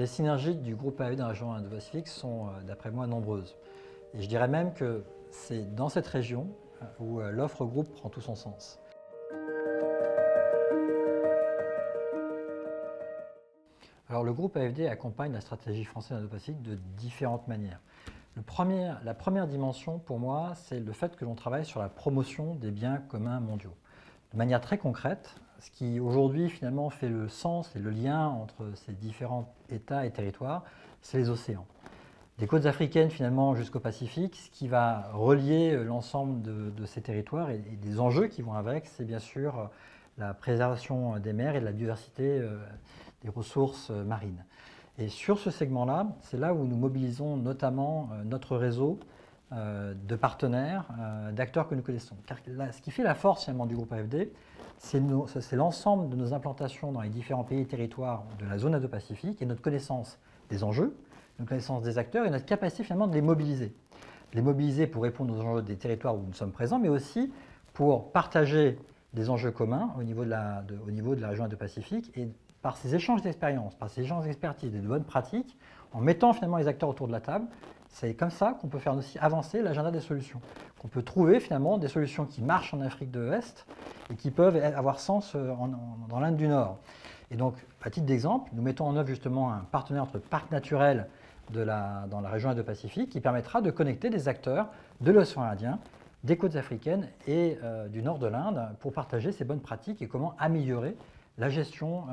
Les synergies du groupe AFD dans la région Indo-Pacifique sont, d'après moi, nombreuses. Et je dirais même que c'est dans cette région où l'offre groupe prend tout son sens. Alors, le groupe AFD accompagne la stratégie française Indo-Pacifique de différentes manières. La première dimension, pour moi, c'est le fait que l'on travaille sur la promotion des biens communs mondiaux. De manière très concrète, ce qui aujourd'hui finalement fait le sens et le lien entre ces différents États et territoires, c'est les océans. Des côtes africaines finalement jusqu'au Pacifique, ce qui va relier l'ensemble de ces territoires et des enjeux qui vont avec, c'est bien sûr la préservation des mers et de la diversité des ressources marines. Et sur ce segment-là, c'est là où nous mobilisons notamment notre réseau de partenaires, d'acteurs que nous connaissons. Car là, ce qui fait la force finalement du groupe AFD, c'est l'ensemble de nos implantations dans les différents pays et territoires de la zone Indo-Pacifique et notre connaissance des enjeux, notre connaissance des acteurs et notre capacité finalement de les mobiliser. Les mobiliser pour répondre aux enjeux des territoires où nous sommes présents, mais aussi pour partager des enjeux communs au niveau de la région Indo-Pacifique et par ces échanges d'expériences, par ces échanges d'expertise et de bonnes pratiques, en mettant finalement les acteurs autour de la table, c'est comme ça qu'on peut faire aussi avancer l'agenda des solutions, qu'on peut trouver finalement des solutions qui marchent en Afrique de l'Est et qui peuvent avoir sens dans l'Inde du Nord. Et donc, à titre d'exemple, nous mettons en œuvre justement un partenariat entre parcs naturels dans la région Indo-Pacifique qui permettra de connecter des acteurs de l'océan Indien, des côtes africaines et du nord de l'Inde pour partager ces bonnes pratiques et comment améliorer la gestion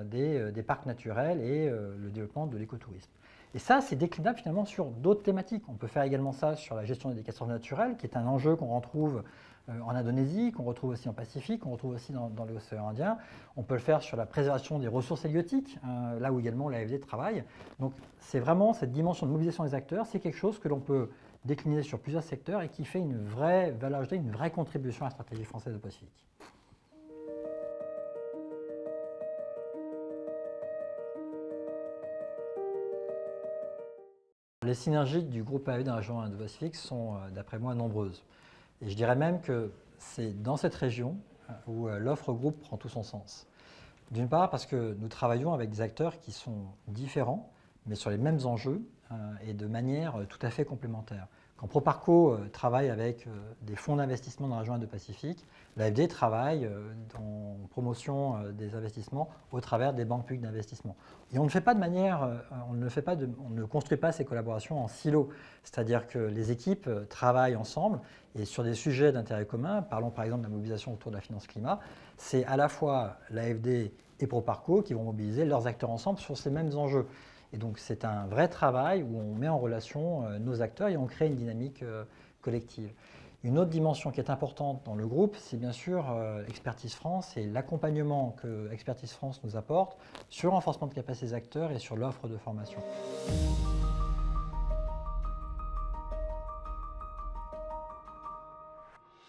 des parcs naturels et le développement de l'écotourisme. Et ça, c'est déclinable finalement sur d'autres thématiques. On peut faire également ça sur la gestion des catastrophes naturelles, qui est un enjeu qu'on retrouve en Indonésie, qu'on retrouve aussi en Pacifique, qu'on retrouve aussi dans l'océan Indien. On peut le faire sur la préservation des ressources halieutiques, là où également l'AFD travaille. Donc c'est vraiment cette dimension de mobilisation des acteurs, c'est quelque chose que l'on peut décliner sur plusieurs secteurs et qui fait une vraie valeur ajoutée, une vraie contribution à la stratégie française du Pacifique. Les synergies du groupe AFD dans la région Indo-Pacifique sont, d'après moi, nombreuses. Et je dirais même que c'est dans cette région où l'offre groupe prend tout son sens. D'une part parce que nous travaillons avec des acteurs qui sont différents, mais sur les mêmes enjeux et de manière tout à fait complémentaire. Quand Proparco travaille avec des fonds d'investissement dans la région Indo-Pacifique, l'AFD travaille en promotion des investissements au travers des banques publiques d'investissement. Et on ne fait pas de manière, on ne construit pas ces collaborations en silo, c'est-à-dire que les équipes travaillent ensemble et sur des sujets d'intérêt commun, parlons par exemple de la mobilisation autour de la finance climat, c'est à la fois l'AFD et Proparco qui vont mobiliser leurs acteurs ensemble sur ces mêmes enjeux. Et donc c'est un vrai travail où on met en relation nos acteurs et on crée une dynamique collective. Une autre dimension qui est importante dans le groupe, c'est bien sûr Expertise France et l'accompagnement que Expertise France nous apporte sur le renforcement de capacité des acteurs et sur l'offre de formation.